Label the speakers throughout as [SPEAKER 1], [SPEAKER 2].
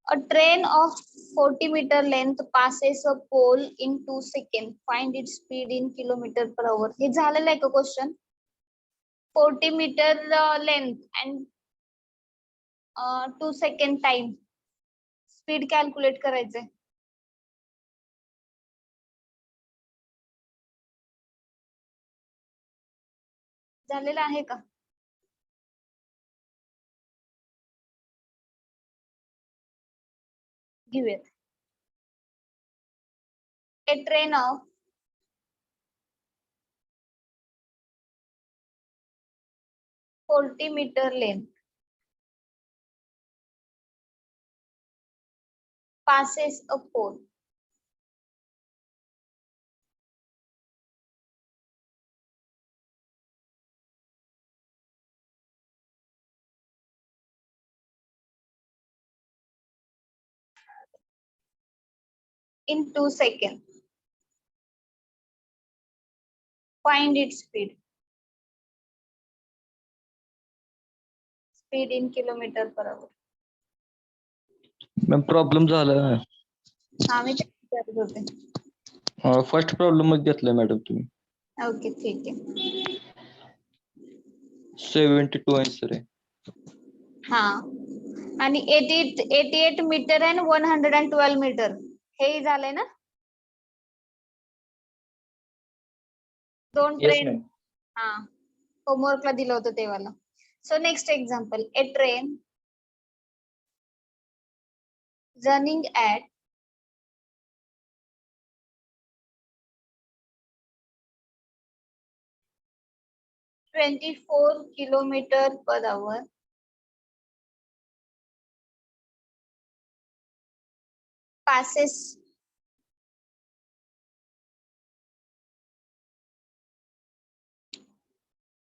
[SPEAKER 1] A train of 40-meter length passes a pole in 2 seconds. Find its speed in km/h. हे झालेलं आहे का question? 40-meter length and 2 second time. Speed calculate करायचंय. झालेलं आहे का? घेऊयात. A train of 40-meter length passes a pole in 2 seconds. Find its speed. Speed in km/h.
[SPEAKER 2] Ma'am problem झाला.
[SPEAKER 1] हा मी विचारत होते.
[SPEAKER 2] फर्स्ट प्रॉब्लेम घेतलाय मॅडम तुम्ही.
[SPEAKER 1] ओके ठीक आहे.
[SPEAKER 2] 72 आन्सर आहे.
[SPEAKER 1] हा आणि 88 मीटर आणि 112 मीटर हे झालंय ना. दोन ट्रेन. हा होमवर्कला दिलं होतं तेव्हा. So next example. A train running at 24 km/h passes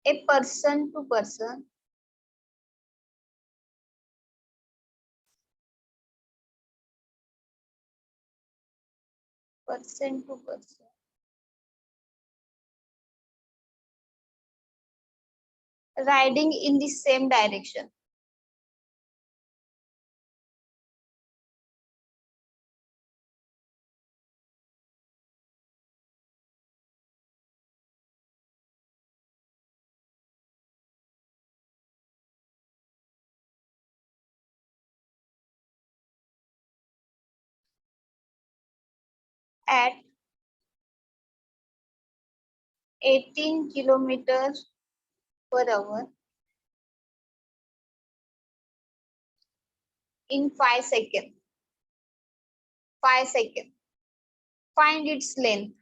[SPEAKER 1] a person to person riding in the same direction. At 18 km/h in 5 seconds. 5 seconds. Find its length.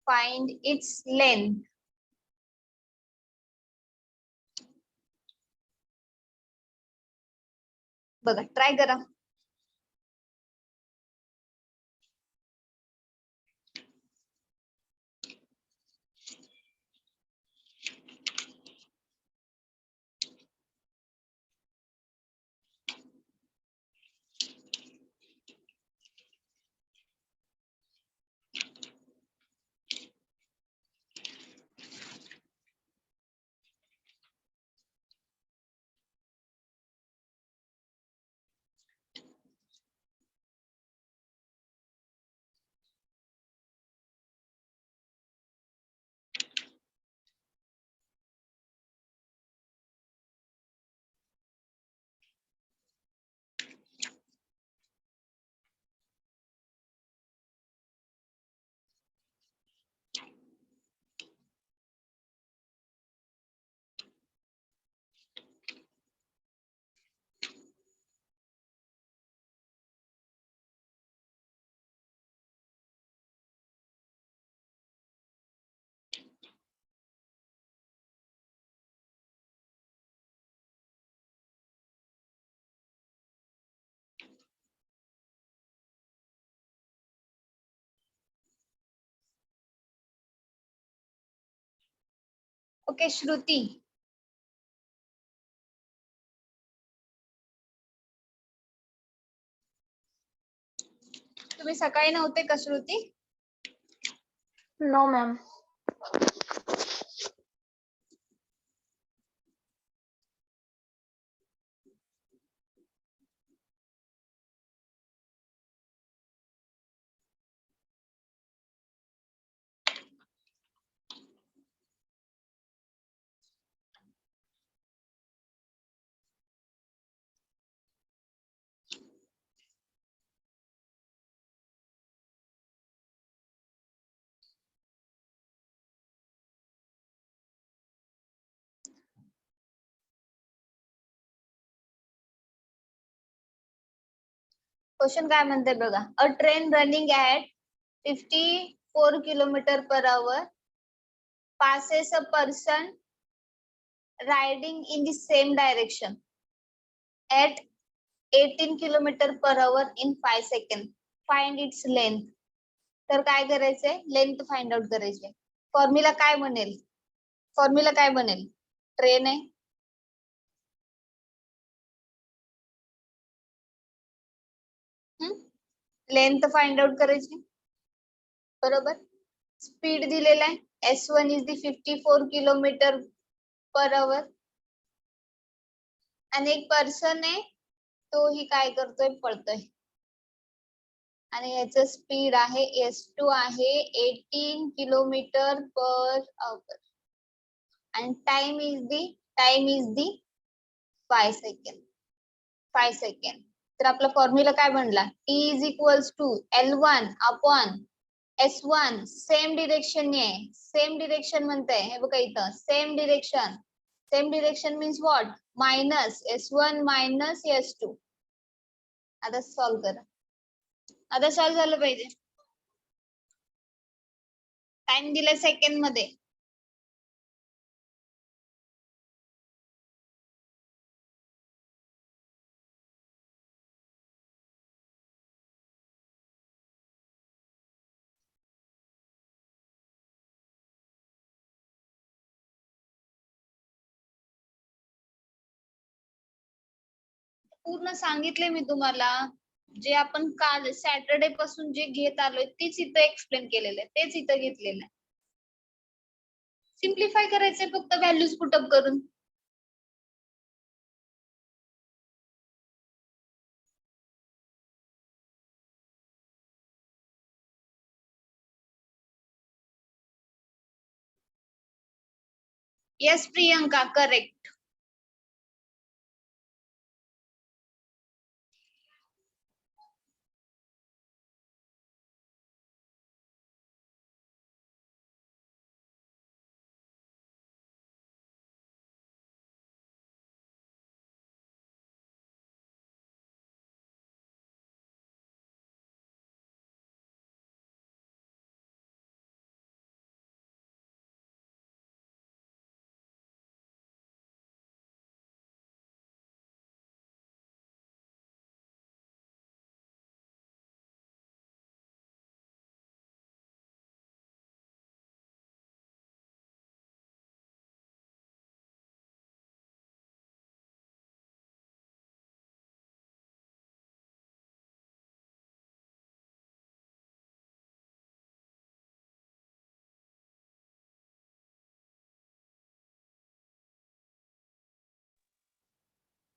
[SPEAKER 1] Find its length. बघा try करा. Okay श्रुती. तुम्ही सकाळी नव्हते का श्रुती?
[SPEAKER 3] No ma'am.
[SPEAKER 1] Question काय म्हणते बघा, अ train running at 54 kilometre per our passes a person riding in the same direction at 18 kilometer per hour in 5 seconds. Find its length. तर काय करायचंय, लेंथ फाइंड आउट करायचे. फॉर्म्युला काय बनेल, फॉर्म्युला काय बनेल, ट्रेन आहे, लेंथ फाइंड आउट करायची, बरोबर. स्पीड दिलेला आहे, S1 is the 54 kilometre per hour, आणि एक पर्सन आहे, तो ही काय करतोय, पळतोय, आणि याचं स्पीड आहे S2 आहे 18 किलोमीटर पर आवर, आणि time is the 5 second, 5 second. तर आपला फॉर्म्युला काय बनला, T is equals to L1 upon S1, same direction आहे, सेम डिरेक्शन म्हणताय, हे बघा इथं same direction means what, minus S1 minus S2. आता सॉल्व करा, आता सॉल्व झालं पाहिजे. टाइम दिलाय सेकंड मध्ये. पूर्ण सांगितले मी तुम्हाला, जे आपण काल सॅटरडे पासून जे घेत आलोय तेच इथं एक्सप्लेन केलेलं आहे, तेच इथं घेतलेलं आहे. सिम्प्लिफाय करायचंय फक्त व्हॅल्यूज पुटअप करून. Yes Priyanka, correct.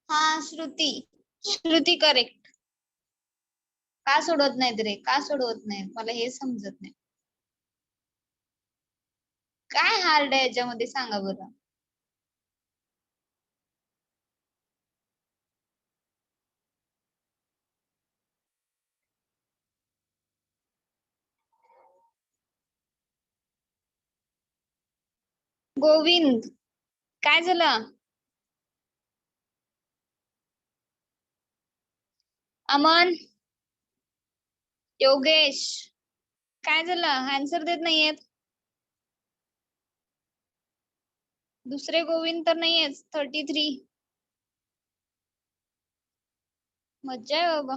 [SPEAKER 1] हा श्रुती, श्रुती करेक्ट. का सोडवत नाहीत रे, का सोडवत नाहीत, मला हे समजत नाही. काय हार्ड आहे याच्यामध्ये सांगा बरं. गोविंद, काय झालं. अमन, योगेश, काय झालं, आन्सर देत नाहीयेत. दुसरे गोविंद तर नाहीयेच. 33. मज्जा आहे बाबा,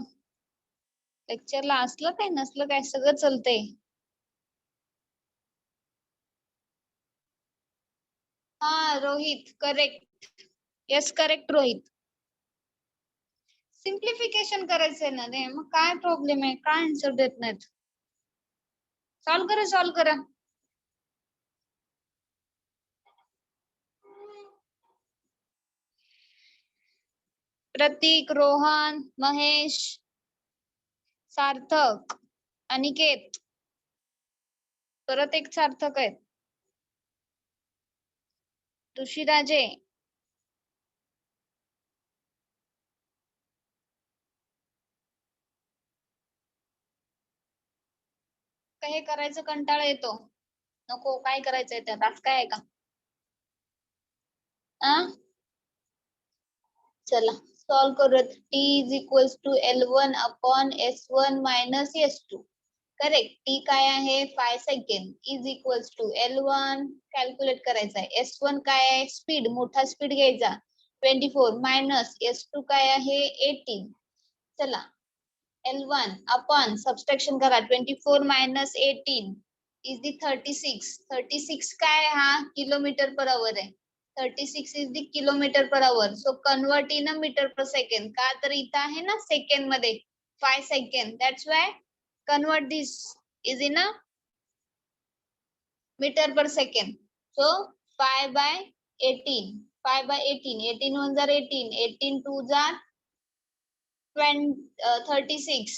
[SPEAKER 1] लेक्चरला असलं काय नसलं काय सगळं चलतंय. हा Rohit, correct. Yes correct Rohit. Simplification करायचंय ना रे, मग काय प्रॉब्लेम आहे, काय आन्सर देत नाहीत. सॉल्व करा, सॉल्व करा. प्रतीक, रोहन, महेश, सार्थक, अनिकेत, परत एक सार्थक आहे, ऋषीराजे, काय करायचं कंटाळा येतो, नको काय करायचंय त्यात, आज काय आहे का. चला सॉल्व करूयात. t is equals to L1 upon S1 minus S2. Correct. t काय आहे 5 second is equals to L1 calculate करायचा आहे. S1 काय आहे स्पीड, मोठा स्पीड घ्यायचा 24 मायनस S2 काय आहे 18. चला L1 अपॉन सबस्ट्रॅक्शन करा 24 मायनस 18 इज दी 36. 36 काय हा किलोमीटर पर आवर आहे. 36 is the kilometer per hour. So convert in a meter per second. का तर इथं आहे ना सेकंड मध्ये 5 second. That's why convert this is in a meter per second. So 5 by 18. 5 by 18. 18 1 जार 18. 18 2 जार 36.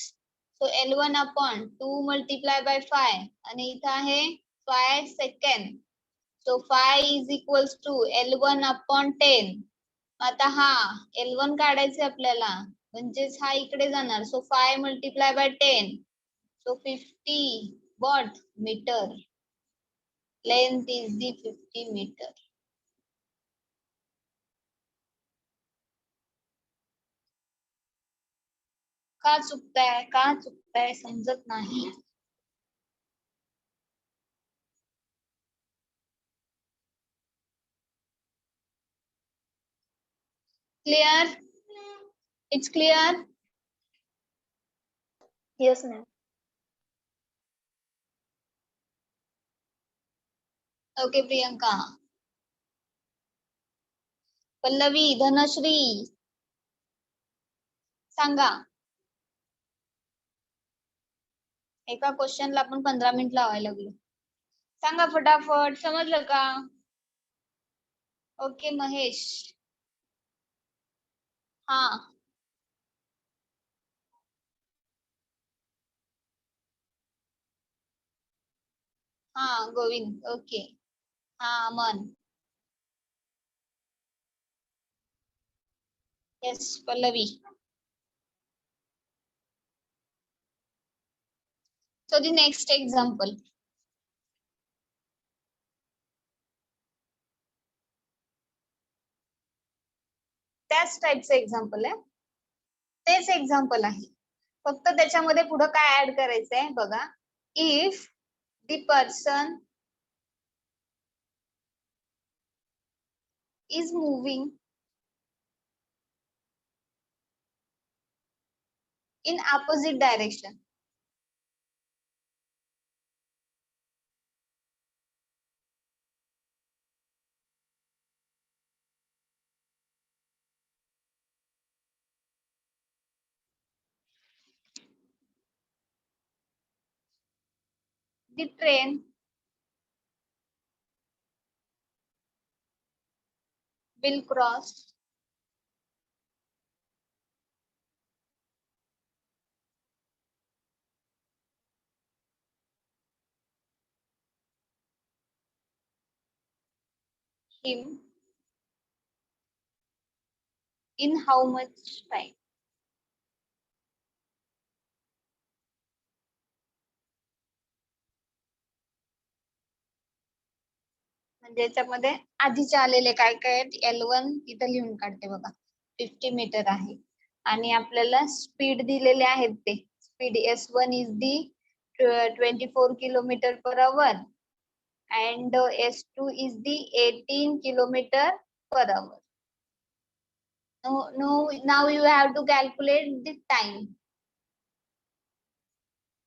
[SPEAKER 1] So L1 upon 2 multiply by 5 आणि इथं आहे 5 second. So 5 is equals to L1 upon 10. आता हा L1 काढायचे आपल्याला म्हणजेच हा इकडे जाणार. So 5 multiply by 10. So 50 what meter. Length is the 50 meter. का चुकताय समजत नाही. Clear? It's clear?
[SPEAKER 3] Yes, ma'am.
[SPEAKER 1] Okay, Priyanka. Pallavi, Dhanashree सांगा. एका क्वेश्चनला आपण 15 मिनिट लावायला लागलो. सांगा फटाफट. समजलं का? ओके महेश. हा हा गोविंद. ओके. हा Aman. Yes Pallavi. So the next example. त्याच टाइपचं एक्झाम्पल आहे. तेच एक्झाम्पल आहे. फक्त त्याच्यामध्ये पुढे काय ऍड करायचंय बघा. If the person is moving in opposite direction. The train will cross him in how much time? म्हणजे याच्यामध्ये आधीचे आलेले काय काय L1 इथं लिहून काढते बघा. 50 मीटर आहे आणि आपल्याला स्पीड दिलेले आहेत ते. Speed S1 is the 24 kilometre per our and S2 is the 18 kilometer per hour. Now you have to calculate the time.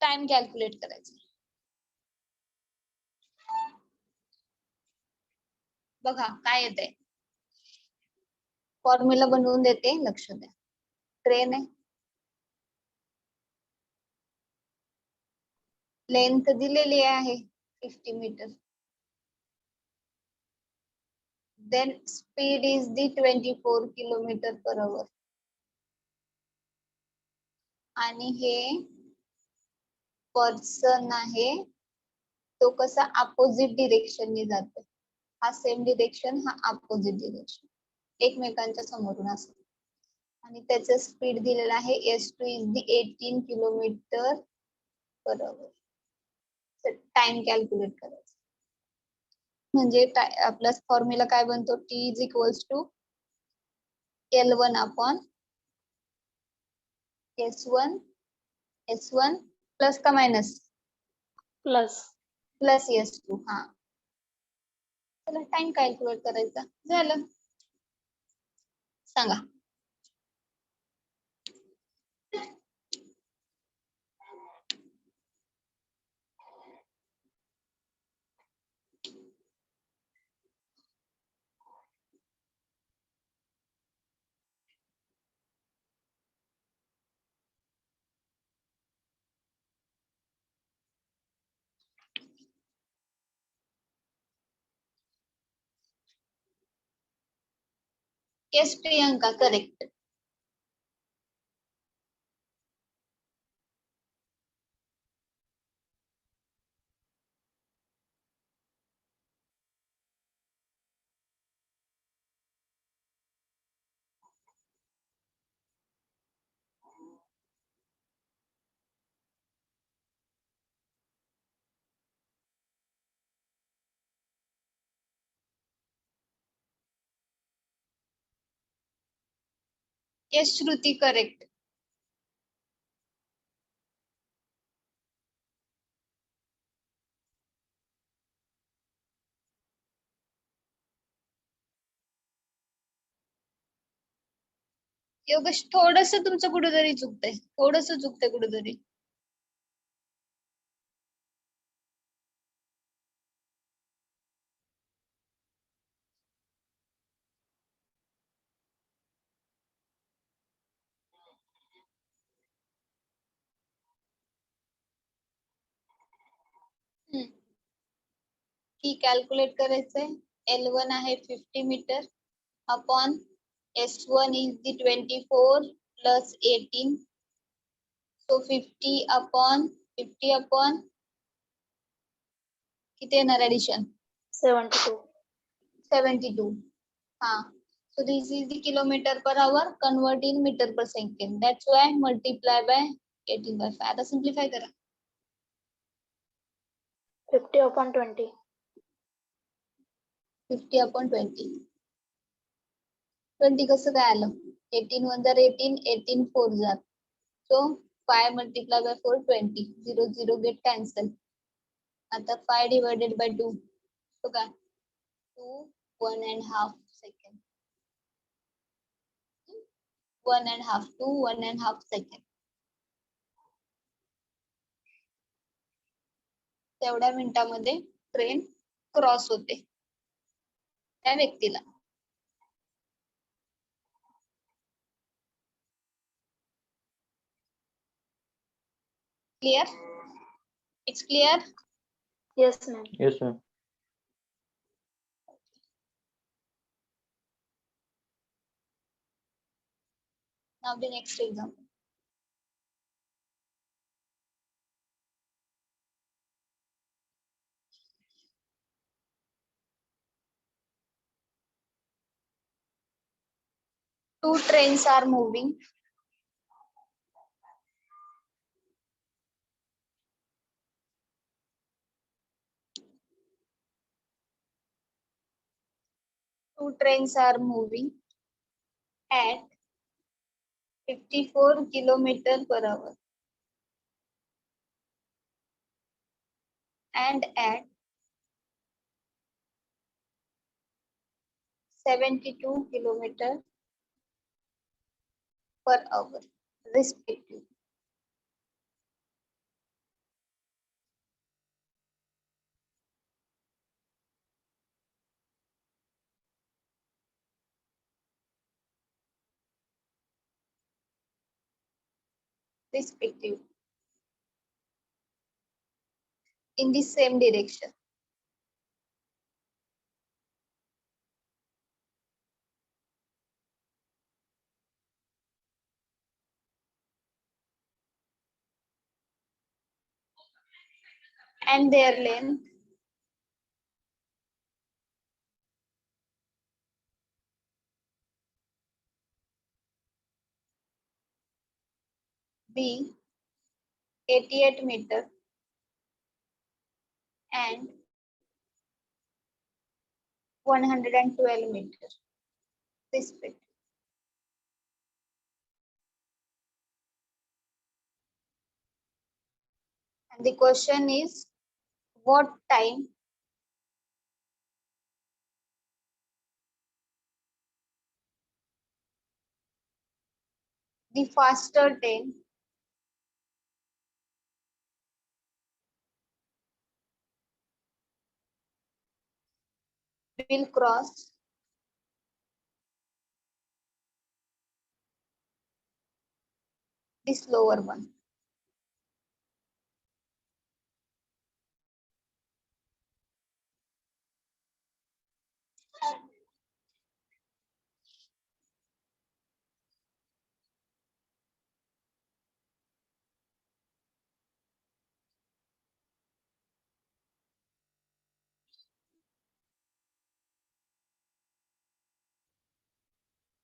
[SPEAKER 1] Time calculate करायचं. बघा काय येते. फॉर्म्युला बनवून देते, लक्ष द्या. ट्रेन आहे. लेंथ दिलेली आहे 50 metre. Then speed is the 24 kilometer per hour. आणि हे पर्सन आहे तो कसा अपोजिट डिरेक्शन ने जातो. हा सेम डिरेक्शन, हा अपोजिट डिरेक्शन, एकमेकांच्या समोरून असं. आणि त्याचं स्पीड दिलेला आहे S2 is the 18 kilometre per hour. Time calculate करायचं. म्हणजे आपला फॉर्म्युला काय बनतो. T is equals to L1 upon S1 S1 plus का मायनस
[SPEAKER 3] प्लस
[SPEAKER 1] प्लस S2. हा चला टाइम कॅल्क्युलेट करायचा झालं. सांगा. Yes, Priyanka, correct. Yes, Shruti, correct. Yogesh थोडस तुमचं कुठेतरी चुकतंय, थोडस चुकतंय कुठेतरी. की कॅल्क्युलेट करायचंय. L1 आहे 50 metre upon S1 is the 24 plus 18. So 50 upon किती येणार ऍडिशन
[SPEAKER 3] 72.
[SPEAKER 1] 72. हा. So this is the kilometer per hour, convert in meter per second. That's why multiply by 18/5. आता सिम्प्लिफाय करा.
[SPEAKER 3] 50 upon 20.
[SPEAKER 1] 50 upon 20. 20 कसं काय आलं. 18 1 जार 18, 18 4 jar. So 5 multiply by 4 20. 0 0 get cancel. आता 5 divided by 2. So काय 2 1.5 second. 1.5 2 1.5 second. तेवढ्या मिनिटामध्ये ट्रेन क्रॉस होते त्या व्यक्तीला. Clear. It's clear.
[SPEAKER 3] Yes, ma'am.
[SPEAKER 2] Yes ma'am.
[SPEAKER 1] Now the next example. Two trains are moving. Two trains are moving at 54 kilometer per hour and at 72 kilometer per hour respectively. Respectively. In the same direction. And their length be 88 meter and 112 meter respectively. And the question is, what time the faster train will cross the slower one?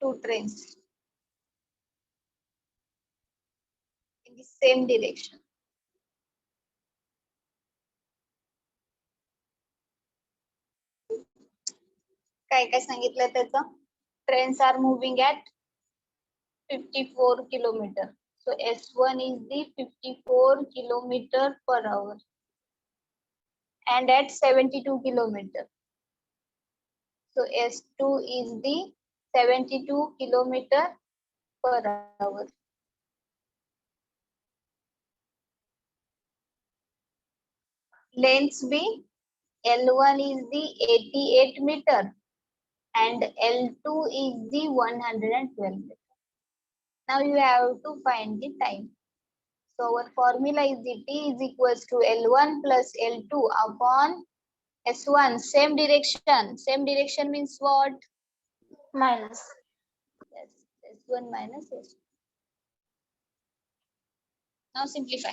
[SPEAKER 1] Two trains in the same direction. काय काय सांगितलं त्याचं? Trains are moving at 54 kilometer. So S1 is the 54 kilometer per hour and at 72 kilometer. So S2 is the 72 kilometer per hour. Length B, L1 is the 88 meter and L2 is the 112 meter. Now you have to find the time. So our formula is the T is equals to L1 plus L2 upon S1. Same direction. Same direction means what?
[SPEAKER 3] Minus.
[SPEAKER 1] Yes, S1 minus S2. Now simplify.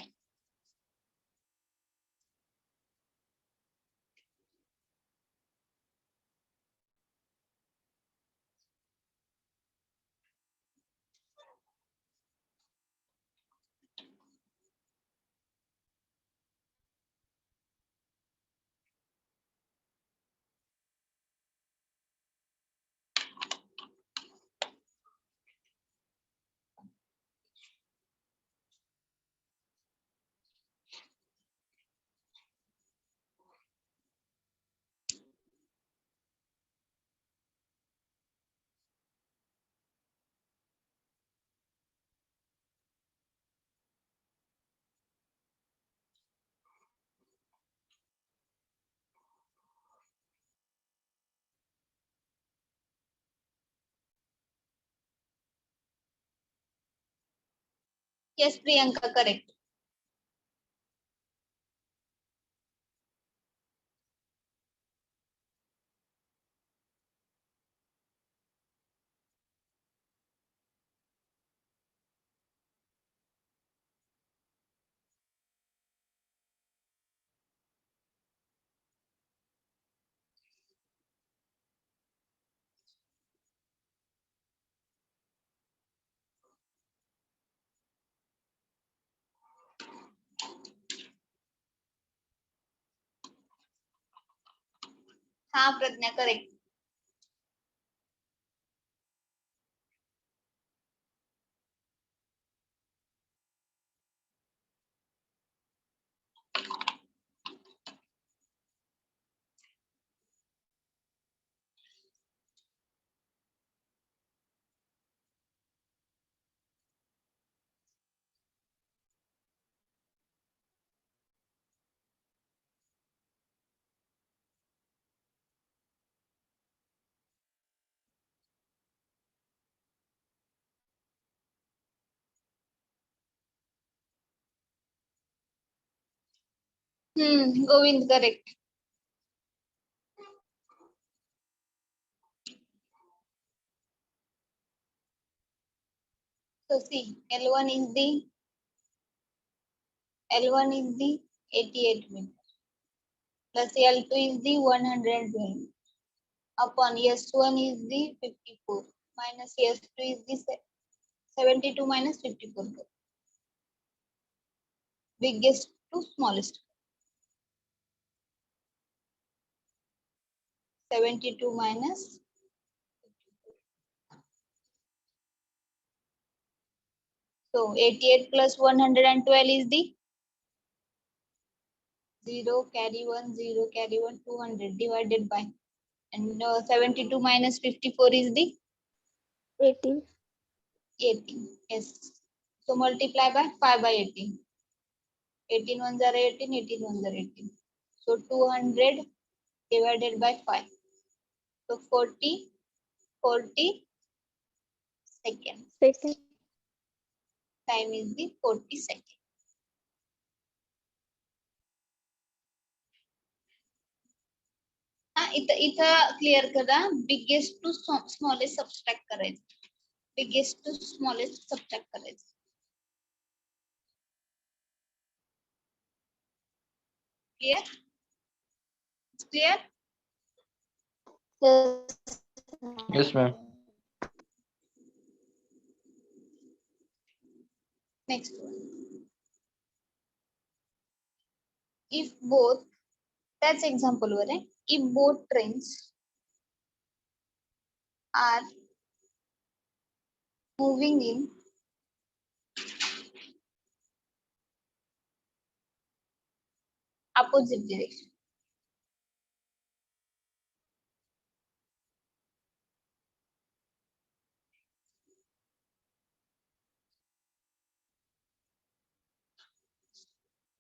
[SPEAKER 1] Yes, Priyanka, correct. हाँ प्रज्ञा, correct. Govind, correct. So see, L1 is the 88 meter plus L2 is the 120 upon S1 is the 54 minus S2 is the 72 minus 54. Biggest to smallest. 72 minus 54. So 88 plus 112 is the 0 carry 1, 0 carry 1, 200 divided by, and 72 minus 54 is the
[SPEAKER 3] 18.
[SPEAKER 1] 18. Yes. So multiply by 5 by 18. 18 ones are 18, 18 ones are 18. So 200 divided by 5. So 40 seconds.
[SPEAKER 3] Second.
[SPEAKER 1] Time is the 40 seconds. इथं clear करा, biggest to smallest subtract करायचं. Biggest to smallest subtract करायचं. Clear clear.
[SPEAKER 3] Yes.
[SPEAKER 2] Yes ma'am.
[SPEAKER 1] Next one. If both, त्याच example वर आहे. If both trains are moving in opposite direction.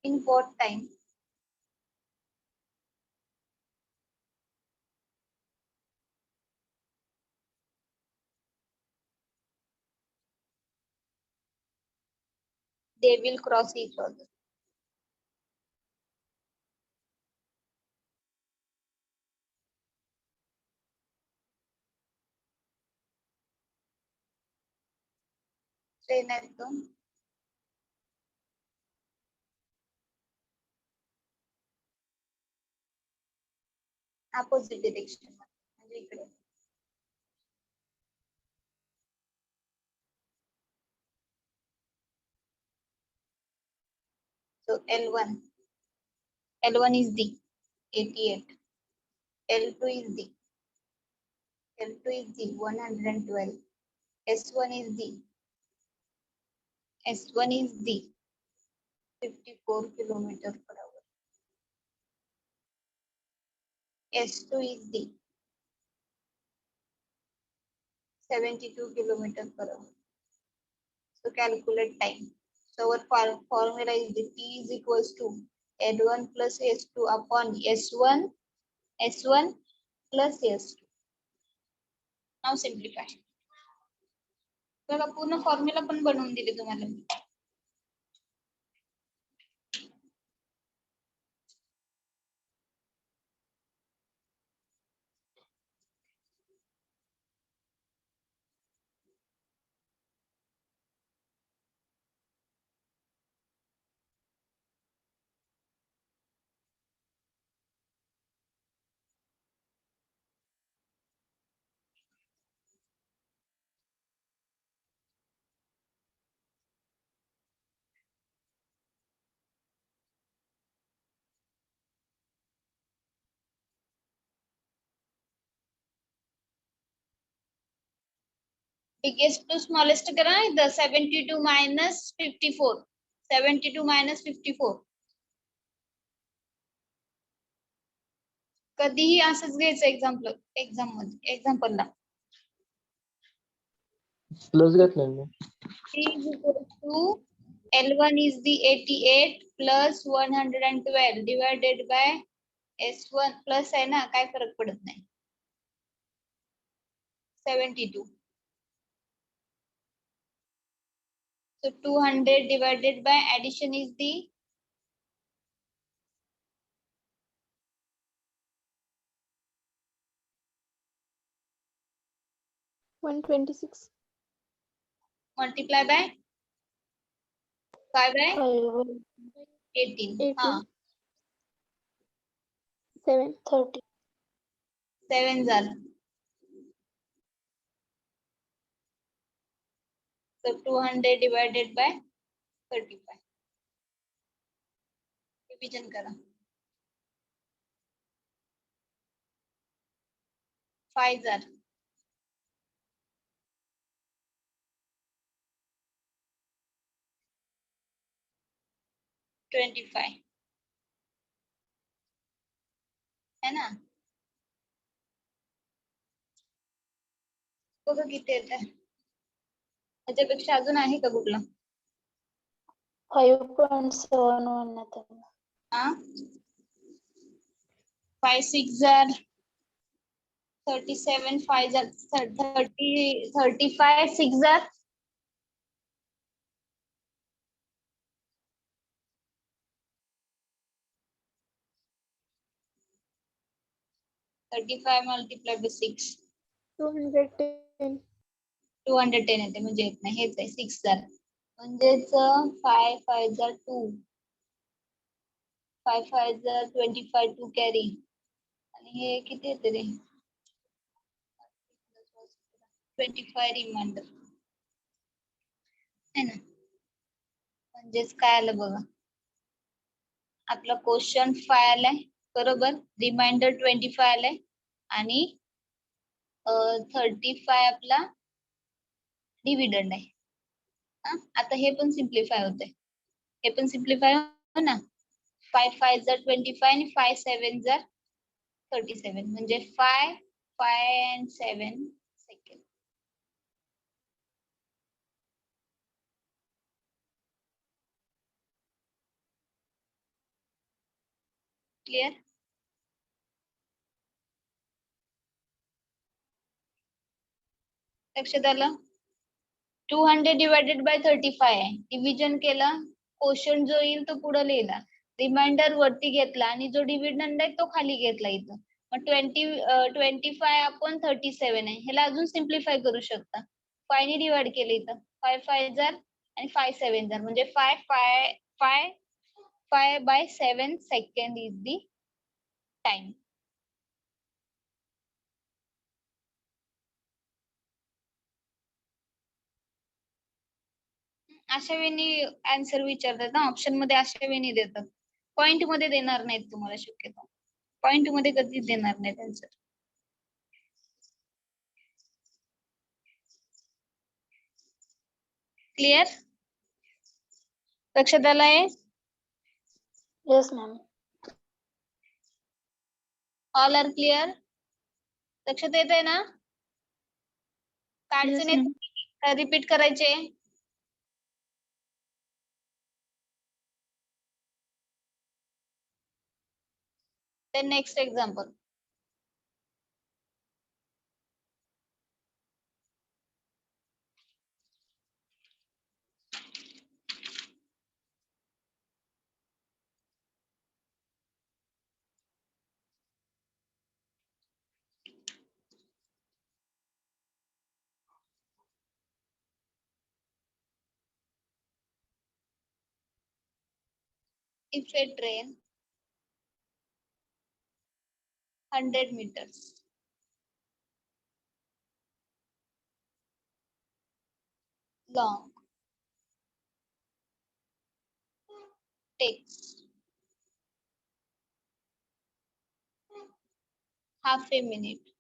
[SPEAKER 1] In what time they will cross each other? Train आहेत दोन. Opposite direction म्हणजे इकडे. So L1 is the 88. L2 is the 112. S1 is the 54 kilometer per hour. S2 is the 72 kilometer per hour. So calculate time. So our formula is the T is equals to L1 plus S2 upon S1 plus S2. Now simplify. बघा पूर्ण formula पण बनवून दिले तुम्हाला मी. Biggest to smallest करा. इथं 72 minus 54. 72 minus 54. कधीही असंच घ्यायचं एक्झाम्पलला.
[SPEAKER 2] प्लस घेतलाय मी.
[SPEAKER 1] T is equal to L1 is the 88 plus 112 divided by S1 plus आहे ना, काय फरक पडत नाही. 72. So 200 divided by addition is the
[SPEAKER 3] 126.
[SPEAKER 1] multiply by 5 by 18.
[SPEAKER 3] 18.
[SPEAKER 1] हाँ
[SPEAKER 3] 7. 30.
[SPEAKER 1] 7 झालं. So 200 divided by 35. Division करा. 5 झालं. 25. है ना. बघा किती येत आहे. त्याच्यापेक्षा अजून आहे का कुठला?
[SPEAKER 3] 5.71 येते.
[SPEAKER 1] हा 5 6 jar 37 5 jar 35 6 jar 35 multiplied by 6
[SPEAKER 3] 210.
[SPEAKER 1] 210 येते म्हणजे येत नाही हेच आहे 6 जार म्हणजेच 5 5 जार 2 5 5 जार 25 टू कॅरी आणि हे किती येते रे 25 रिमाइंडर है ना. म्हणजेच काय आलं बघा आपला क्वेश्चन 5 आलाय बरोबर रिमाइंडर 25 आलाय आणि 35 आपला डिव्हिडंड आहे. आता हे पण सिम्प्लिफाय होते हे पण सिम्प्लिफाय हो ना 5 5 जार 25 आणि 5 7 जार 37 म्हणजे 5 5 and 7 सेकंड. क्लियर. लक्षात आलं 200 डिवायडेड बाय 35 आहे डिव्हिजन केलं क्वेश्चन जो येईल तो पुढे लिहिला रिमाइंडर वरती घेतला आणि जो डिव्हिडंड आहे तो खाली घेतला इथं मग 25 आपण 37 आहे ह्याला अजून सिम्प्लिफाय करू शकता 5 ने डिवाइड केलं इथं 5 5 जार आणि 5 7 जार म्हणजे 5 5 5 5 by 7 second is the time. अशा वेळी आन्सर विचारतात ना ऑप्शन मध्ये अशा वेळी देतात पॉइंट मध्ये देणार नाहीत तुम्हाला शक्यतो पॉइंट मध्ये कधीच देणार नाहीत आन्सर. क्लियर. लक्षात आलंय.
[SPEAKER 3] Yes, ma'am.
[SPEAKER 1] All are clear. लक्षात येत आहे ना
[SPEAKER 3] Yes,
[SPEAKER 1] काढचे
[SPEAKER 3] ma'am.
[SPEAKER 1] रिपीट करायचे. Then next example. If a train 100 meters long takes half a minute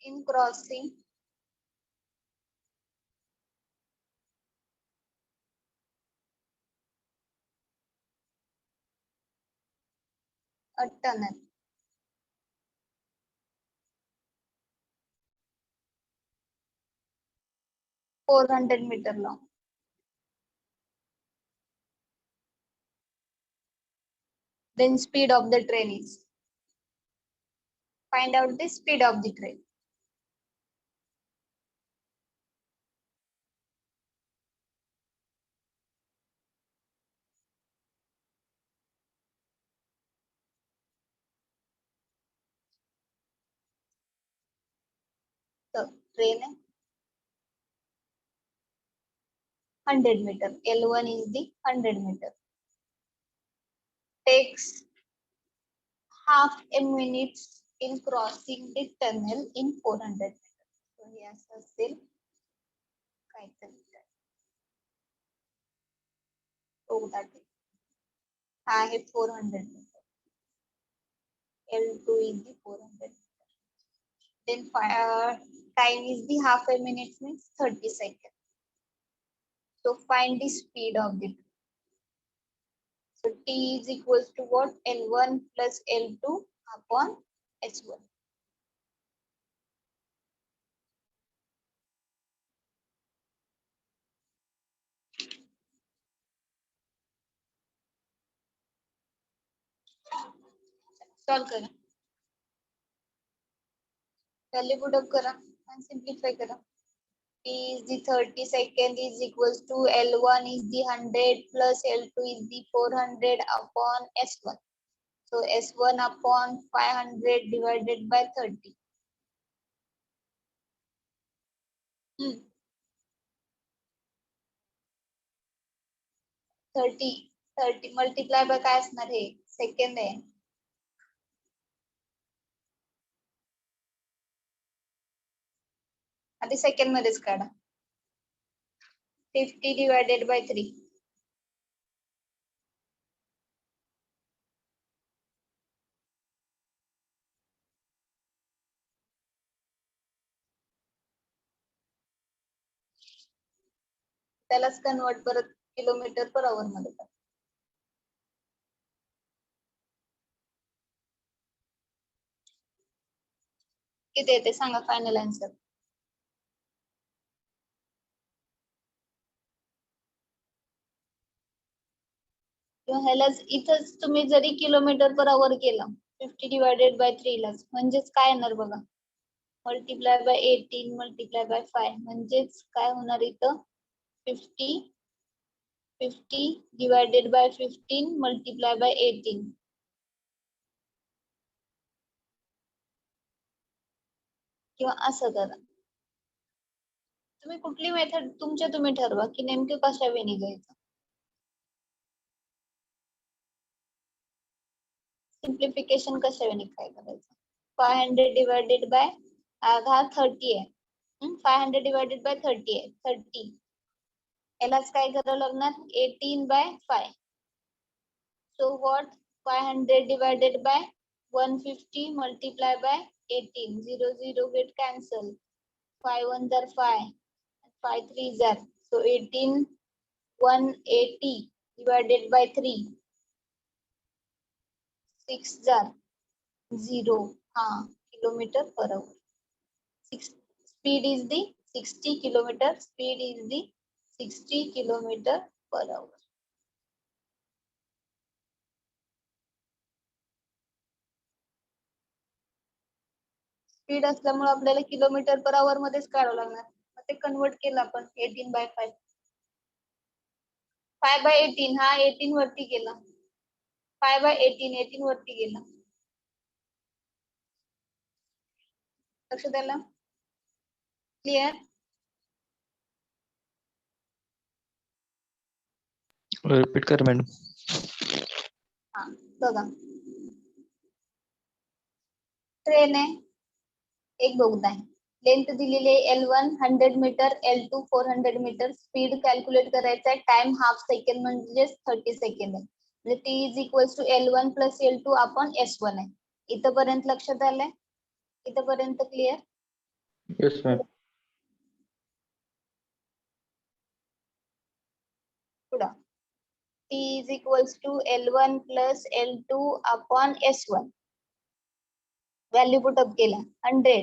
[SPEAKER 1] in crossing a tunnel, (400 meter) long. Then speed of the train is. Find out the speed of the train. So train 100 meter. L1 is the 100 meter. Takes half a minute in crossing the tunnel in 400 meters. So हे असं असेल काहीतरी हा आहे 400 meter. L2 is the 400. Then time is the half a minute means 30 seconds. So find the speed of the. So T is equals to what? L1 plus L2 upon S1. Solve करा. Value put up करा and simplify करा. T is the 30 second is equals to L1 is the 100 plus L2 is the 400 upon S1. So S1 upon 500 divided by 30. 30 multiply by काय असणार आहे second आहे. आधी second मध्येच काढा. 50 divided by 3. त्यालाच कन्वर्ट परत किलोमीटर पर आवर मध्ये करा. किती येते सांगा फायनल आन्सर. ह्यालाच इथंच तुम्ही जरी किलोमीटर पर आवर केला 50 डिवायडेड बाय 3 लाच म्हणजेच काय येणार बघा. मल्टिप्लाय बाय 18 मल्टिप्लाय बाय 5 म्हणजेच काय होणार इथं 50 डिवायडेड बाय 15 मल्टिप्लाय बाय 18. किंवा असं करा. तुम्ही कुठली मेथड तुम्ही ठरवा की नेमके कशा वेळी घ्यायचं. सिम्प्लिफिकेशन कशा वेळी काय करायचं. 500 डिवायडेड बाय हा 30 आहे. 500 डिवायडेड बाय 30 आहे 30. यालाच काय करावं लागणार 18 by 5. So what 500 divided by 150 multiply by 18. 0 0 get cancel. 5 1 are 5. 5 3 are. So 18 180 divided by 3. 6 are 0. Kilometer per hour. Speed is the 60 kilometer. Speed is the 60 kilometer per hour. Speed असल्यामुळे आपल्याला kilometre per our मध्येच काढावं लागणार. मग ते convert केलं आपण 18 by 5. 5 by 18 हा 18 वरती गेला. 5 by 18 वरती गेला. लक्ष द्यायला क्लिअर.
[SPEAKER 2] रिपीट कर मॅडम.
[SPEAKER 1] हा बघा ट्रेन आहे एक बोगदा आहे. लेंथ दिलेली आहे L1 100 metre L2 400 metre. Speed calculate करायचा आहे. टाइम हाफ सेकंड म्हणजे 30 सेकंड आहे. म्हणजे T is equals to L1 plus L2 आपण S1 आहे. इथपर्यंत लक्षात आलंय. इथपर्यंत क्लिअर.
[SPEAKER 2] Yes ma'am.
[SPEAKER 1] पुढं T is equals to L1 plus L2 upon S1. Value put up केला 100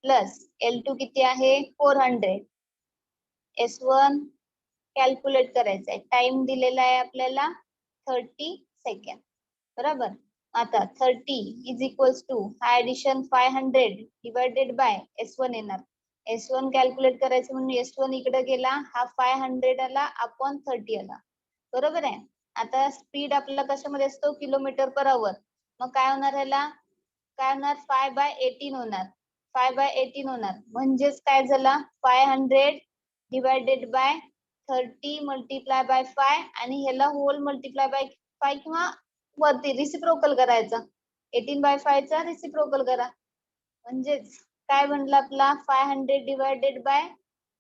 [SPEAKER 1] प्लस L2 किती आहे 400. S1 कॅल्क्युलेट करायचं आहे. टाइम दिलेला आहे आपल्याला 30 सेकंड. बरोबर. आता 30 इज इक्वल्स टू हा ऍडिशन 500 डिवायडेड बाय S1 येणार. S1 कॅल्क्युलेट करायचं म्हणून S1 इकडे गेला. हा 500 आला अपॉन 30 आला. बरोबर आहे. आता स्पीड आपल्याला कशामध्ये असतो किलोमीटर पर आवर. मग काय होणार ह्याला काय होणार 5 by 18 होणार. 5 by 18 होणार म्हणजेच काय झाला 500 डिवायडेड बाय 30 मल्टिप्लाय बाय 5 आणि ह्याला होल मल्टिप्लाय बाय 5 किंवा वरती रिसिप्रोकल करायचा. 18 by 5 चा रिसिप्रोकल करा. म्हणजेच काय बनला आपला 500 divided by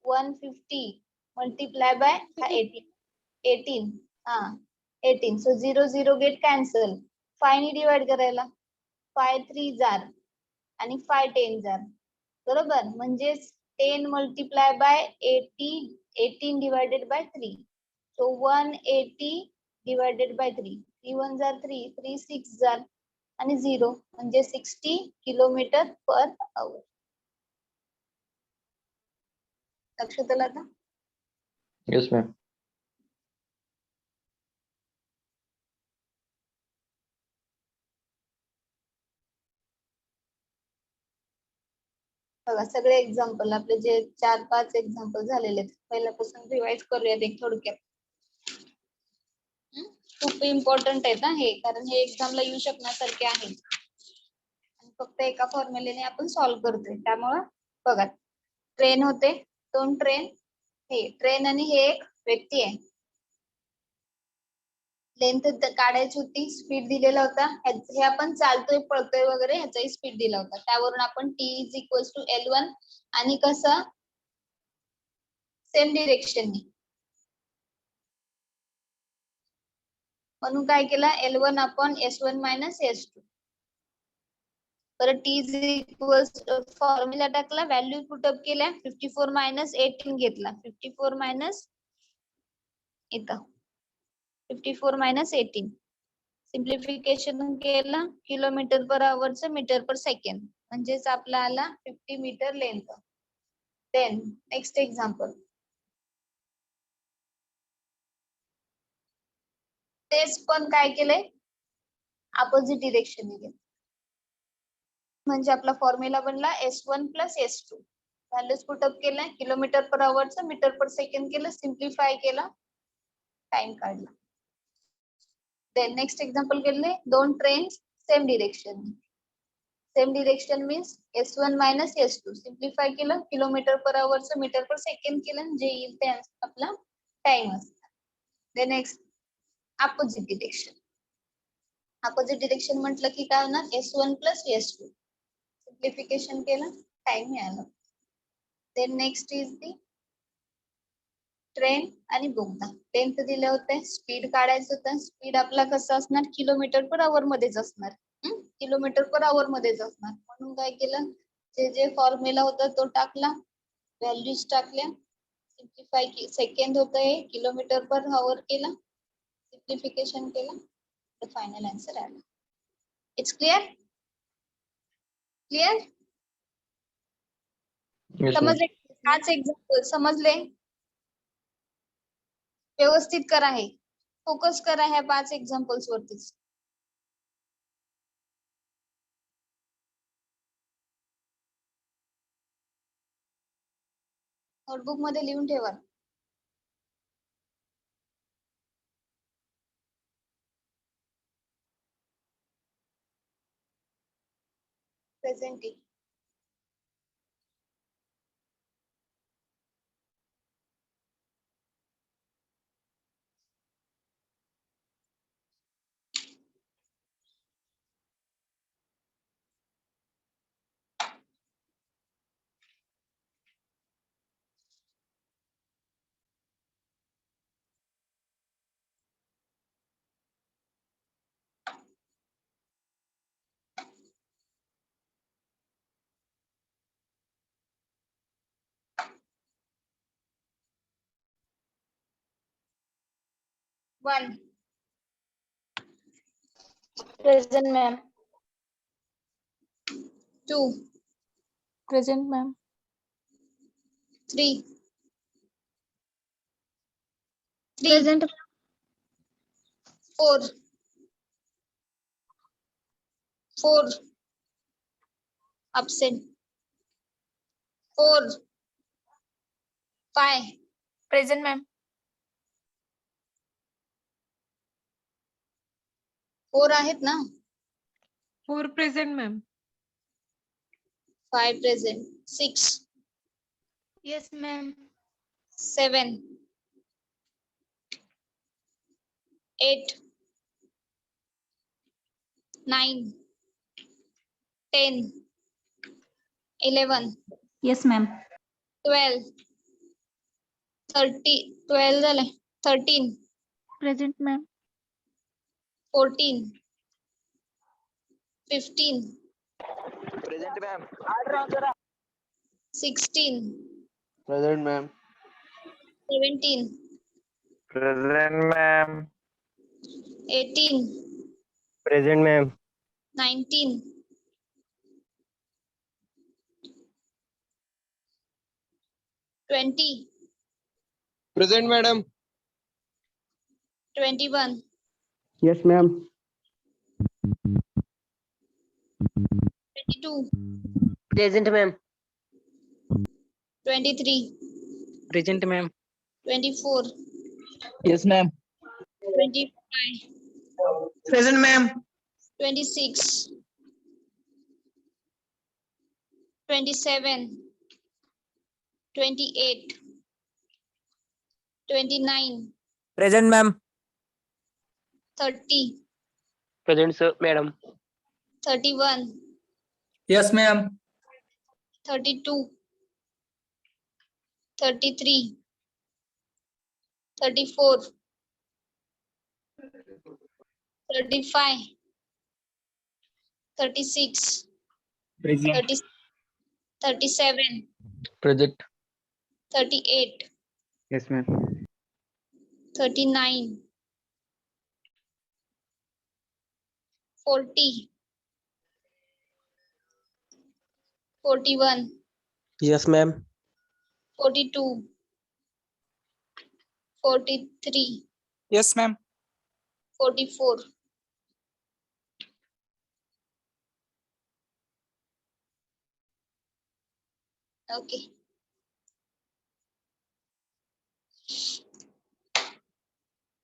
[SPEAKER 1] 150 multiply by 18. 18. So 0 0 get cancel. 5 ने डिवाइड करायला 5 3 जार आणि 5 10 जार बरोबर. म्हणजेच 10 multiply by 18 divided by 3. So 180 divided by 3. 3 1 jar 3 3 6 jar आणि 0 म्हणजे 60 किलोमीटर पर आवर. लक्षात आलं आता?
[SPEAKER 2] Yes, ma'am.
[SPEAKER 1] बघा सगळे एक्झाम्पल आपले जे 4-5 एक्झाम्पल झालेले आहेत पहिल्यापासून रिवाइज करूयात एक थोडक्यात. खूप इम्पॉर्टंट आहेत ना हे, कारण हे एक्झामला येऊ शकण्यासारखे आहे आणि फक्त एका फॉर्म्युलेने आपण सॉल्व्ह करतोय. त्यामुळं बघा ट्रेन होते, 2 ट्रेन, हे ट्रेन आणि हे एक व्यक्ती आहे. लेंथ काढायची होती, स्पीड दिलेला होता, हे आपण चालतोय पळतोय वगैरे ह्याचाही स्पीड दिला होता. त्यावरून आपण t is equal to L1 आणि कसं सेम डिरेक्शननी म्हणून काय केलं L1 upon S1 minus S2. परत t इज इक्वल फॉर्म्युला टाकला, व्हॅल्यू पुटअप केल्या, 54 मायनस 18 घेतला, 54 मायनस इथं 54 मायनस 18 सिम्प्लिफिकेशन केलं, किलोमीटर पर आवरचं मीटर पर सेकंड म्हणजेच आपला आला 50 metre length. Then next example, तेच पण काय केलंय अपोजिट डिरेक्शन ने गेलं. म्हणजे आपला फॉर्म्युला बनला S1 plus S2. Values put up केल्या, किलोमीटर पर आवरचं मीटर पर सेकंड केलं, सिम्प्लिफाय केला, टाइम काढला. देन नेक्स्ट एक्झाम्पल केले, 2 train same direction. Same direction means S1 minus S2 simplify केलं, किलोमीटर पर आवरचं मीटर पर सेकंड केलं, जे येईल ते आपला टाइम असणार. Then next opposite direction. Opposite direction म्हटलं की काय होणार S1 प्लस S2 सिम्प्लिफिकेशन केलं, टाइम मिळाला. Then next is the train आणि बोगदा. लेंथ दिले होते, स्पीड काढायचं होतं, स्पीड आपला कसं असणार किलोमीटर पर आवर मध्येच असणार. किलोमीटर पर आवर मध्येच असणार. म्हणून काय केलं, जे जे फॉर्म्युला होता तो टाकला, व्हॅल्यूज टाकल्या, सिम्प्लिफाय सेकंड होतं हे किलोमीटर पर आवर केला, सिम्प्लिफिकेशन केलं, तर फायनल आन्सर आला. It's clear? Clear?
[SPEAKER 2] Yes, ma'am.
[SPEAKER 1] समजले? हाच एक्झाम्पल समजले? व्यवस्थित करा, हे फोकस करा ह्या 5 एक्झाम्पल्स वरतीच. नोटबुक मध्ये लिहून ठेवा. Presenty. One.
[SPEAKER 3] Present, ma'am.
[SPEAKER 1] 2
[SPEAKER 3] Present, ma'am.
[SPEAKER 1] 3
[SPEAKER 3] Present.
[SPEAKER 1] 4 absent 4 5
[SPEAKER 3] Present, ma'am.
[SPEAKER 1] 4 आहेत ना,
[SPEAKER 4] 4 present, ma'am.
[SPEAKER 1] 5 present, 6
[SPEAKER 3] Yes, ma'am.
[SPEAKER 1] 7 8 9 10 11
[SPEAKER 3] Yes, ma'am.
[SPEAKER 1] 12 12 झाले, 13
[SPEAKER 3] Present, ma'am.
[SPEAKER 1] 14 15,
[SPEAKER 2] Present, ma'am.
[SPEAKER 1] 16,
[SPEAKER 2] Present, ma'am.
[SPEAKER 1] 17,
[SPEAKER 2] Present, ma'am.
[SPEAKER 1] 18,
[SPEAKER 2] Present, ma'am.
[SPEAKER 1] 19, 20,
[SPEAKER 2] Present, madam.
[SPEAKER 1] 21,
[SPEAKER 5] Yes, ma'am.
[SPEAKER 1] 22,
[SPEAKER 5] Present, ma'am.
[SPEAKER 1] 23,
[SPEAKER 5] Present, ma'am.
[SPEAKER 1] 24,
[SPEAKER 5] Yes, ma'am.
[SPEAKER 1] 25,
[SPEAKER 5] Present, ma'am.
[SPEAKER 1] 26, 27, 28, 29,
[SPEAKER 5] Present, ma'am.
[SPEAKER 1] 30,
[SPEAKER 5] Present, sir, madam.
[SPEAKER 1] 31,
[SPEAKER 5] Yes, ma'am.
[SPEAKER 1] 32, 33, 34, 35, 36,
[SPEAKER 5] Present.
[SPEAKER 1] 30, 37,
[SPEAKER 2] Present.
[SPEAKER 1] 38,
[SPEAKER 5] Yes, ma'am.
[SPEAKER 1] 39, 40, 41,
[SPEAKER 5] Yes, ma'am.
[SPEAKER 1] 42, 43,
[SPEAKER 5] Yes, ma'am.
[SPEAKER 1] 44. Okay.